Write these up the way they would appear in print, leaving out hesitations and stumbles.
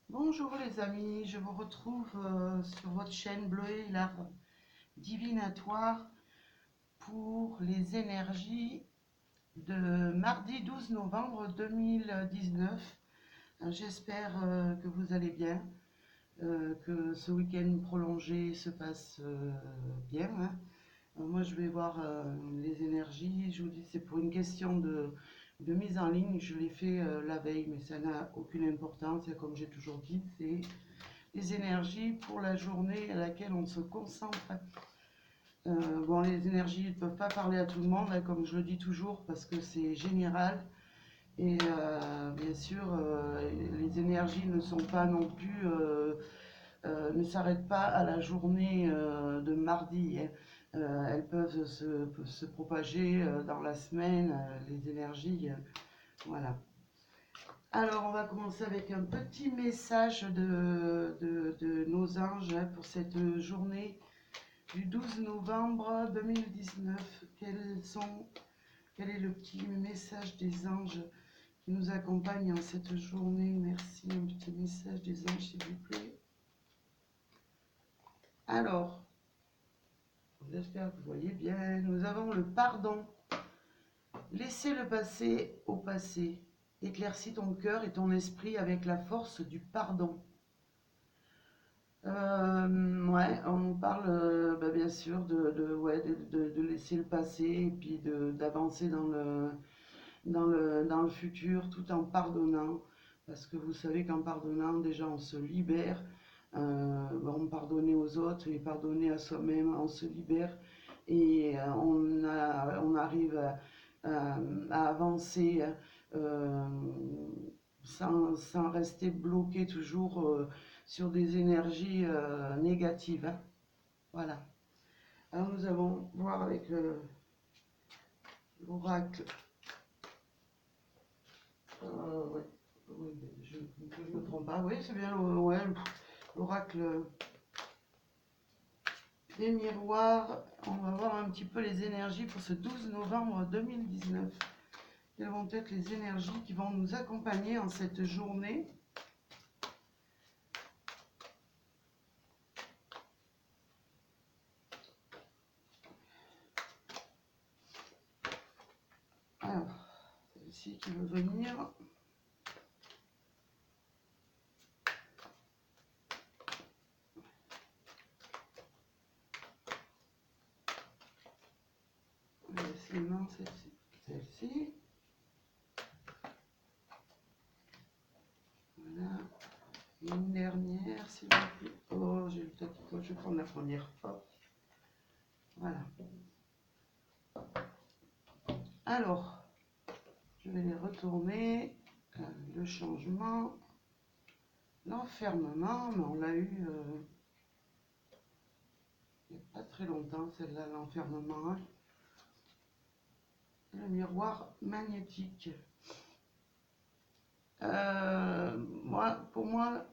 Bonjour les amis, je vous retrouve sur votre chaîne Bleu et l'art divinatoire pour les énergies de mardi 12 novembre 2019. J'espère que vous allez bien, que ce week-end prolongé se passe bien, hein. Moi je vais voir les énergies, je vous dis c'est pour une question de mise en ligne, je l'ai fait la veille mais ça n'a aucune importance, et comme j'ai toujours dit, c'est les énergies pour la journée à laquelle on se concentre. Bon, les énergies ne peuvent pas parler à tout le monde, hein, comme je le dis toujours, parce que c'est général. Et bien sûr, les énergies ne sont pas non plus, ne s'arrêtent pas à la journée de mardi, hein. Elles peuvent se propager dans la semaine, les énergies. Voilà. Alors, on va commencer avec un petit message de nos anges, hein, pour cette journée du 12 novembre 2019. Quel est le petit message des anges qui nous accompagne en cette journée? Merci, un petit message des anges, s'il vous plaît. Alors, j'espère que vous voyez bien. Nous avons le pardon. Laissez le passé au passé. Éclaircis ton cœur et ton esprit avec la force du pardon. Ouais, on parle bien sûr ouais, de laisser le passé et puis d'avancer dans le futur tout en pardonnant. Parce que vous savez qu'en pardonnant, déjà on se libère. Bon, pardonner aux autres et pardonner à soi-même, on se libère et on arrive à avancer, euh, sans rester bloqué toujours sur des énergies négatives, hein. Voilà. Alors nous allons voir avec l'oracle. Ouais. Oui, je ne me trompe pas. Oui, c'est bien ouais, l'oracle des miroirs. On va voir un petit peu les énergies pour ce 12 novembre 2019. Quelles vont être les énergies qui vont nous accompagner en cette journée? Alors, celle-ci qui veut venir. Sinon, celle-ci. Voilà. Et une dernière, s'il vous plaît. Oh, j'ai le taquicot, je vais prendre la première. Hop. Voilà. Alors, je vais les retourner. Le changement, l'enfermement, mais on l'a eu il n'y a pas très longtemps, celle-là, l'enfermement, hein. Le miroir magnétique. Pour moi,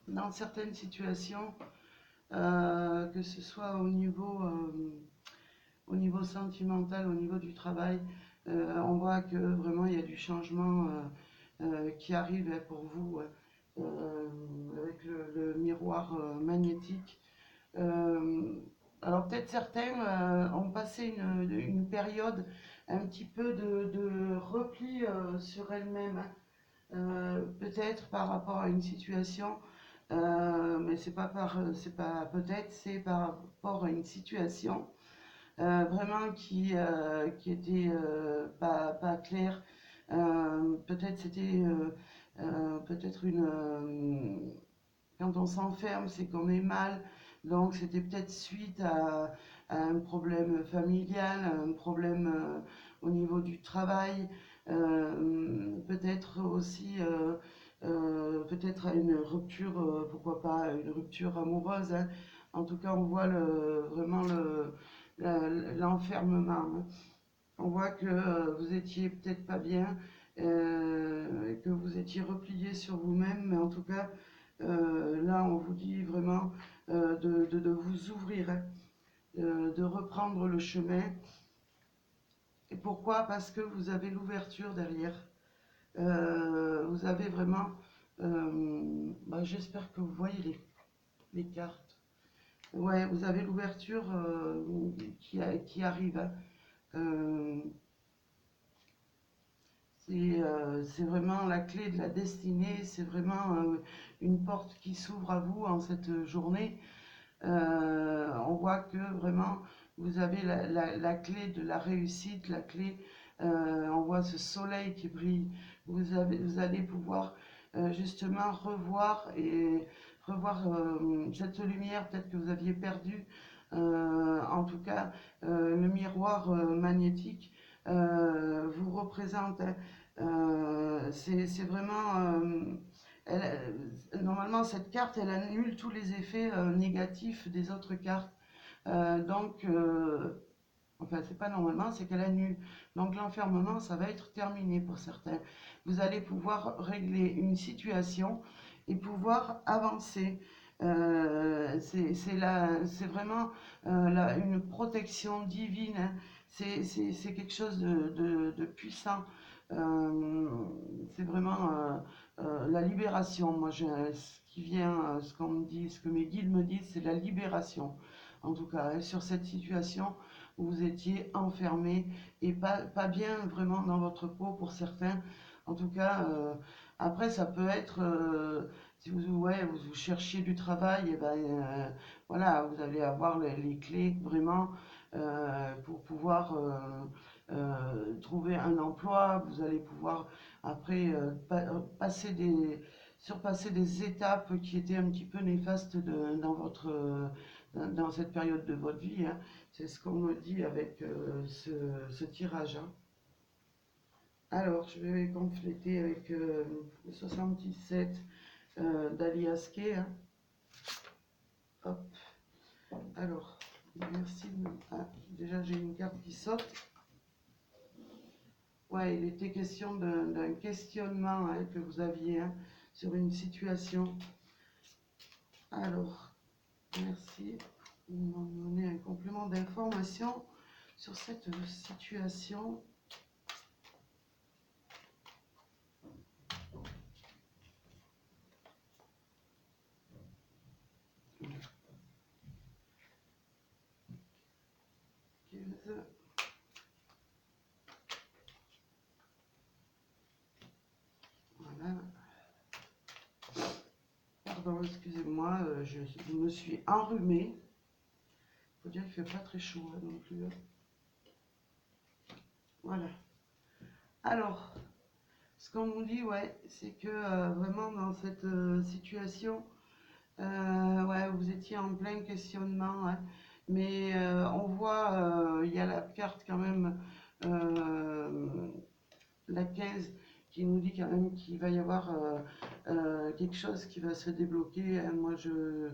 dans certaines situations, que ce soit au niveau sentimental, au niveau du travail, on voit que vraiment il y a du changement qui arrive, hein, pour vous, avec le miroir magnétique. Euh, alors peut-être certains ont passé une période un petit peu de repli sur elles-mêmes, hein. Peut-être par rapport à une situation, mais c'est pas peut-être, c'est par rapport à une situation vraiment qui était pas claire. Peut-être c'était peut-être quand on s'enferme, c'est qu'on est mal. Donc c'était peut-être suite à un problème familial, un problème au niveau du travail, peut-être aussi peut-être à une rupture, pourquoi pas une rupture amoureuse, hein. En tout cas, on voit vraiment l'enfermement, hein. On voit que vous étiez peut-être pas bien, et que vous étiez replié sur vous-même, mais en tout cas, là, on vous dit vraiment de vous ouvrir, hein, de reprendre le chemin. Et pourquoi? Parce que vous avez l'ouverture derrière. Vous avez vraiment J'espère que vous voyez les cartes. Ouais, vous avez l'ouverture qui arrive, hein. Euh, c'est vraiment la clé de la destinée, c'est vraiment une porte qui s'ouvre à vous en cette journée. On voit que vraiment vous avez la clé de la réussite, la clé, on voit ce soleil qui brille. Vous allez pouvoir justement revoir cette lumière peut-être que vous aviez perdue. En tout cas, le miroir magnétique vous représente, hein. C'est vraiment normalement, cette carte, elle annule tous les effets négatifs des autres cartes. Donc, enfin, c'est pas normalement, c'est qu'elle annule. Donc, l'enfermement, ça va être terminé pour certains. Vous allez pouvoir régler une situation et pouvoir avancer. C'est vraiment une protection divine, hein. C'est quelque chose de puissant. Euh, c'est vraiment la libération. Moi, ce qui vient, ce qu'on me dit, ce que mes guides me disent, c'est la libération. En tout cas, hein, sur cette situation où vous étiez enfermé et pas bien vraiment dans votre peau pour certains. En tout cas, après, ça peut être, si vous cherchiez du travail, et ben, voilà, vous allez avoir les clés vraiment pour pouvoir trouver un emploi. Vous allez pouvoir après surpasser des étapes qui étaient un petit peu néfastes dans cette période de votre vie, hein. C'est ce qu'on me dit avec ce tirage, hein. Alors, je vais compléter avec le 77 d'Aliaské, hein. Hop. Alors, merci. Déjà, j'ai une carte qui saute. Ouais, il était question d'un questionnement, hein, que vous aviez, hein, sur une situation. Alors, merci. Ils m'ont donné un complément d'information sur cette situation. Voilà. Pardon, excusez-moi, je me suis enrhumée. Faut dire qu'il ne fait pas très chaud, hein, non plus, hein. Voilà. Alors, ce qu'on nous dit, ouais, c'est que vraiment dans cette situation, ouais, vous étiez en plein questionnement, hein, mais on voit, il y a la carte quand même, euh, la 15, qui nous dit quand même qu'il va y avoir quelque chose qui va se débloquer, hein. Moi, je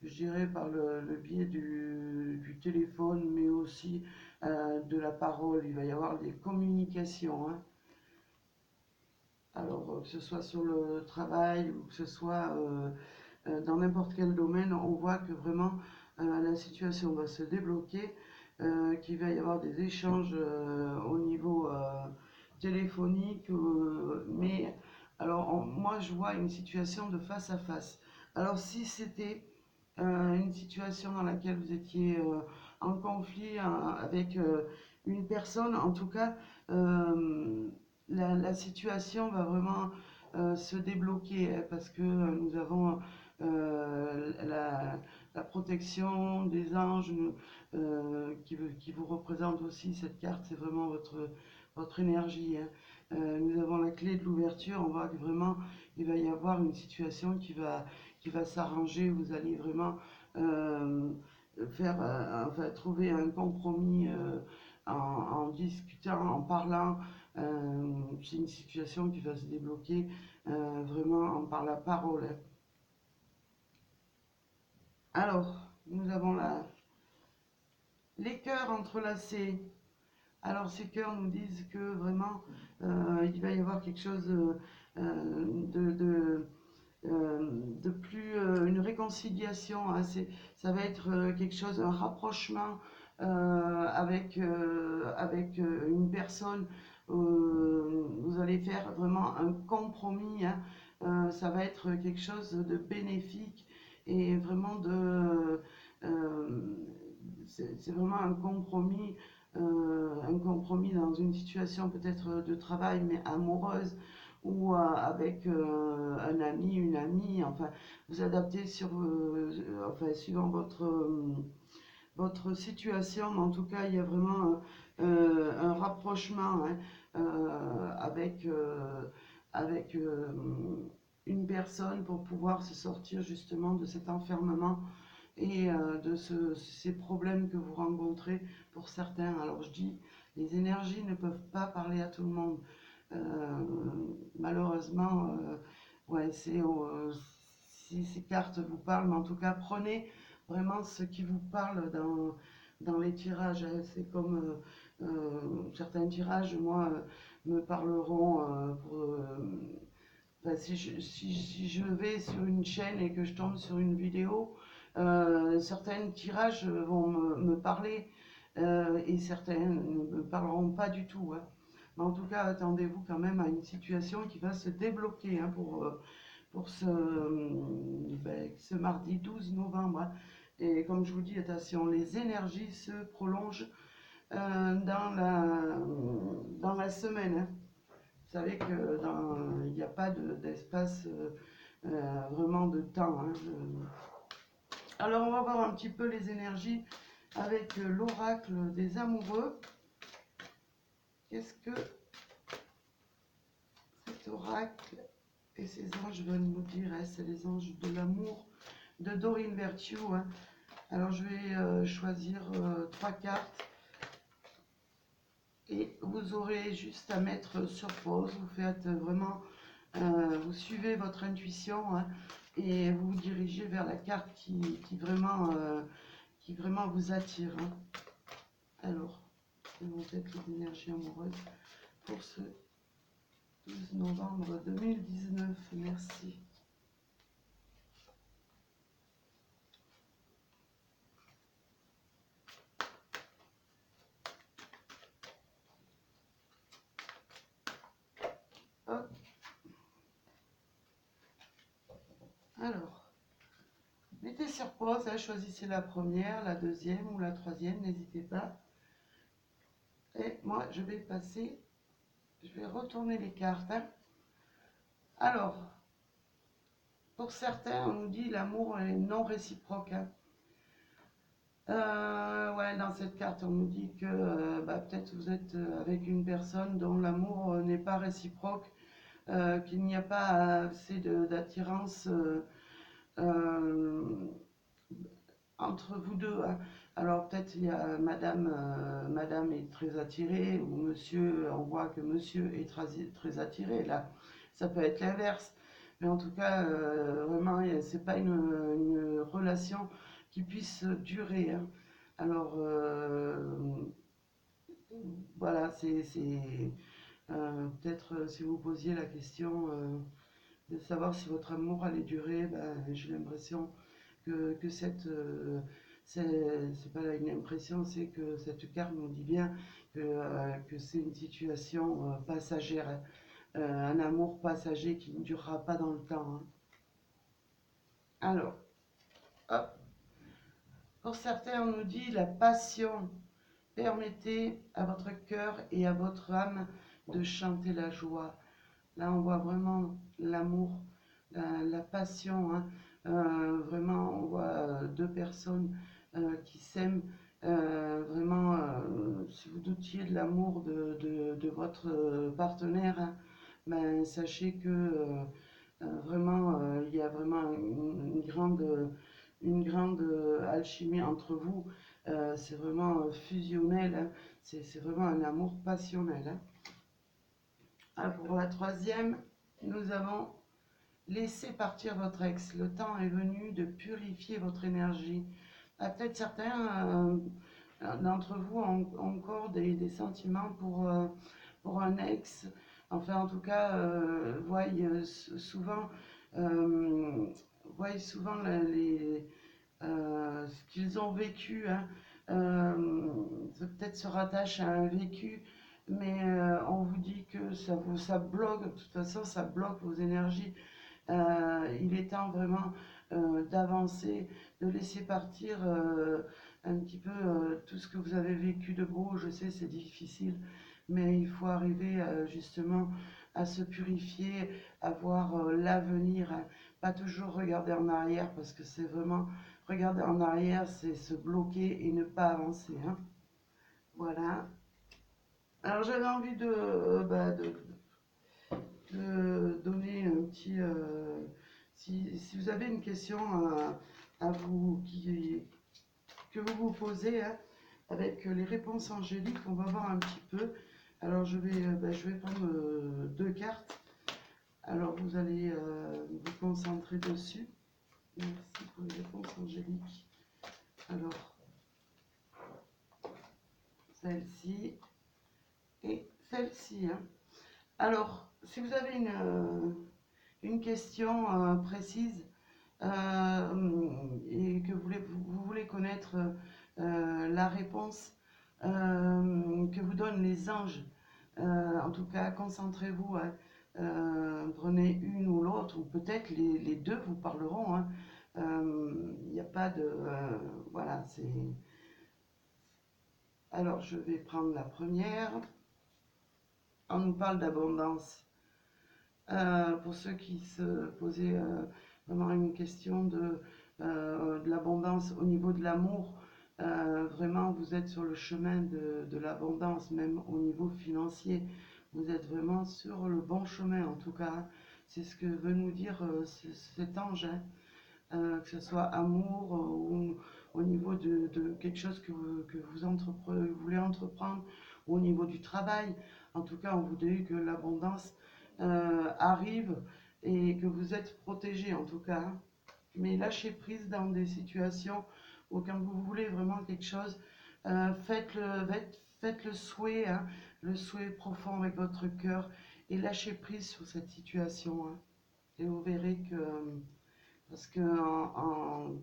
dirais par le biais du téléphone, mais aussi de la parole. Il va y avoir des communications, hein. Alors, que ce soit sur le travail ou que ce soit dans n'importe quel domaine, on voit que vraiment la situation va se débloquer, qu'il va y avoir des échanges au niveau téléphonique, mais alors moi je vois une situation de face à face. Alors si c'était une situation dans laquelle vous étiez en conflit avec une personne, en tout cas, la situation va vraiment se débloquer, hein, parce que nous avons la protection des anges qui vous représente aussi. Cette carte, c'est vraiment votre énergie, hein. Nous avons la clé de l'ouverture. On voit que vraiment il va y avoir une situation qui va s'arranger. Vous allez vraiment euh, enfin, trouver un compromis en discutant, en parlant. C'est une situation qui va se débloquer vraiment par la parole, hein. Alors, nous avons les cœurs entrelacés. Alors, ces cœurs nous disent que vraiment, il va y avoir quelque chose de, de plus, une réconciliation, hein. Ça va être quelque chose, un rapprochement avec une personne. Vous allez faire vraiment un compromis, hein. ça va être quelque chose de bénéfique et vraiment c'est vraiment un compromis dans une situation peut-être de travail, mais amoureuse, ou avec un ami, une amie, enfin, vous adaptez enfin, suivant votre situation, mais en tout cas, il y a vraiment un rapprochement, hein, avec une personne pour pouvoir se sortir justement de cet enfermement et de ces problèmes que vous rencontrez pour certains. Alors je dis, les énergies ne peuvent pas parler à tout le monde. Euh, Malheureusement, ouais, si ces cartes vous parlent, mais en tout cas, prenez vraiment ce qui vous parle dans les tirages, hein. C'est comme certains tirages, moi, me parleront enfin, si je vais sur une chaîne et que je tombe sur une vidéo, certains tirages vont me parler et certains ne me parleront pas du tout, hein. Mais en tout cas, attendez-vous quand même à une situation qui va se débloquer, hein, pour ce mardi 12 novembre, hein. Et comme je vous dis, attention, les énergies se prolongent dans la semaine, hein. Vous savez que il n'y a pas d'espace vraiment de temps, hein. Alors on va voir un petit peu les énergies avec l'oracle des amoureux. Qu'est-ce que cet oracle et ces anges veulent nous dire, hein? C'est les anges de l'amour de Doreen Virtue, hein. Alors je vais choisir 3 cartes et vous aurez juste à mettre sur pause. Vous faites vraiment, vous suivez votre intuition, hein, et vous vous dirigez vers la carte qui vraiment vous attire, hein. Alors, quelles vont être les énergies amoureuses pour ce 12 novembre 2019? Merci. Hop. Alors, mettez sur pause, hein, choisissez la première, la deuxième ou la troisième, n'hésitez pas. Et moi, je vais retourner les cartes, hein. Alors, pour certains, on nous dit l'amour est non réciproque, hein. Ouais, dans cette carte, on nous dit que peut-être vous êtes avec une personne dont l'amour n'est pas réciproque, qu'il n'y a pas assez d'attirance entre vous deux, hein. Alors peut-être il y a madame est très attirée, ou monsieur, on voit que monsieur est très attiré, là ça peut être l'inverse, mais en tout cas vraiment c'est pas une relation qui puisse durer, hein. Alors voilà, c'est peut-être si vous posiez la question de savoir si votre amour allait durer, j'ai l'impression que c'est pas une impression, c'est que cette carte nous dit bien que c'est une situation passagère, hein. Un amour passager qui ne durera pas dans le temps, hein. Alors, hop. Pour certains, on nous dit la passion. Permettez à votre cœur et à votre âme de chanter la joie. Là, on voit vraiment l'amour, la passion, hein. Vraiment, on voit deux personnes qui s'aiment. Vraiment, si vous doutiez de l'amour de votre partenaire, hein, sachez que vraiment, il y a vraiment une grande alchimie entre vous. C'est vraiment fusionnel, hein. C'est vraiment un amour passionnel, hein. Alors, pour la troisième, nous avons laissé partir votre ex. Le temps est venu de purifier votre énergie. Peut-être certains d'entre vous ont encore des sentiments pour un ex. Enfin, en tout cas, voient souvent, ce qu'ils ont vécu, hein. Peut-être se rattache à un vécu, mais on vous dit que ça bloque, de toute façon, ça bloque vos énergies. Il est temps vraiment d'avancer, de laisser partir un petit peu tout ce que vous avez vécu de beau. Je sais, c'est difficile, mais il faut arriver justement à se purifier, à voir l'avenir, hein. Pas toujours regarder en arrière, parce que c'est vraiment regarder en arrière, c'est se bloquer et ne pas avancer, hein. Voilà. Alors j'avais envie de donner un petit... si vous avez une question à vous, que vous vous posez, hein, avec les réponses angéliques, on va voir un petit peu. Alors je vais prendre deux cartes. Alors vous allez vous concentrer dessus. Merci pour les réponses angéliques. Alors, celle-ci et celle-ci, hein. Alors, si vous avez une question précise et que vous voulez connaître la réponse que vous donnent les anges, en tout cas, concentrez-vous, hein. Prenez une ou l'autre, ou peut-être les deux vous parleront, hein. Il n'y a pas de... voilà, c'est... Alors, je vais prendre la première. On nous parle d'abondance. Pour ceux qui se posaient vraiment une question de l'abondance au niveau de l'amour, vraiment vous êtes sur le chemin de l'abondance, même au niveau financier. Vous êtes vraiment sur le bon chemin en tout cas, hein. C'est ce que veut nous dire cet ange, hein. Que ce soit amour ou au niveau de quelque chose que vous voulez entreprendre, ou au niveau du travail. En tout cas, on vous dit que l'abondance arrive et que vous êtes protégé en tout cas, hein. Mais lâchez prise dans des situations où quand vous voulez vraiment quelque chose, faites le souhait, hein, le souhait profond avec votre cœur, et lâchez prise sur cette situation, hein. Et vous verrez que parce que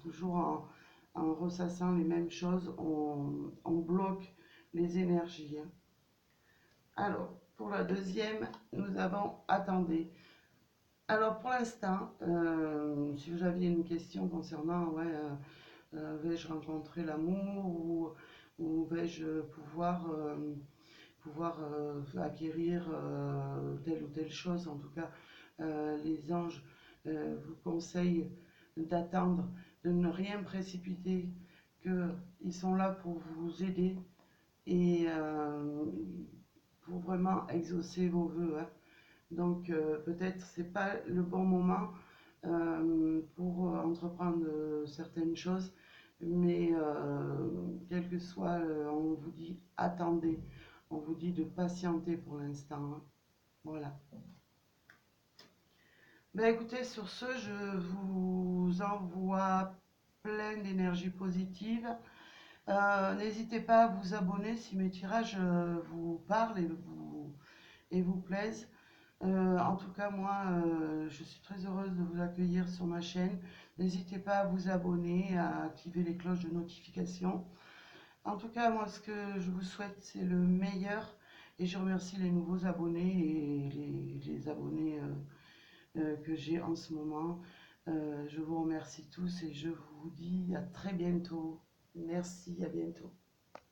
toujours en ressassant les mêmes choses, on bloque les énergies, hein. Alors, pour la deuxième, nous avons attendez. Alors, pour l'instant, si vous aviez une question concernant, ouais, vais-je rencontrer l'amour, ou vais-je pouvoir acquérir telle ou telle chose, en tout cas, les anges vous conseillent d'attendre, de ne rien précipiter, qu'ils sont là pour vous aider et pour vraiment exaucer vos vœux, hein. Donc peut-être c'est pas le bon moment pour entreprendre certaines choses, mais quel que soit, on vous dit attendez, on vous dit de patienter pour l'instant, hein. Voilà. Ben écoutez, sur ce, je vous envoie plein d'énergie positive. N'hésitez pas à vous abonner si mes tirages vous parlent et vous plaisent. En tout cas, moi, je suis très heureuse de vous accueillir sur ma chaîne. N'hésitez pas à vous abonner, à activer les cloches de notification. En tout cas, moi, ce que je vous souhaite, c'est le meilleur. Et je remercie les nouveaux abonnés et les abonnés que j'ai en ce moment. Je vous remercie tous et je vous dis à très bientôt. Merci, à bientôt.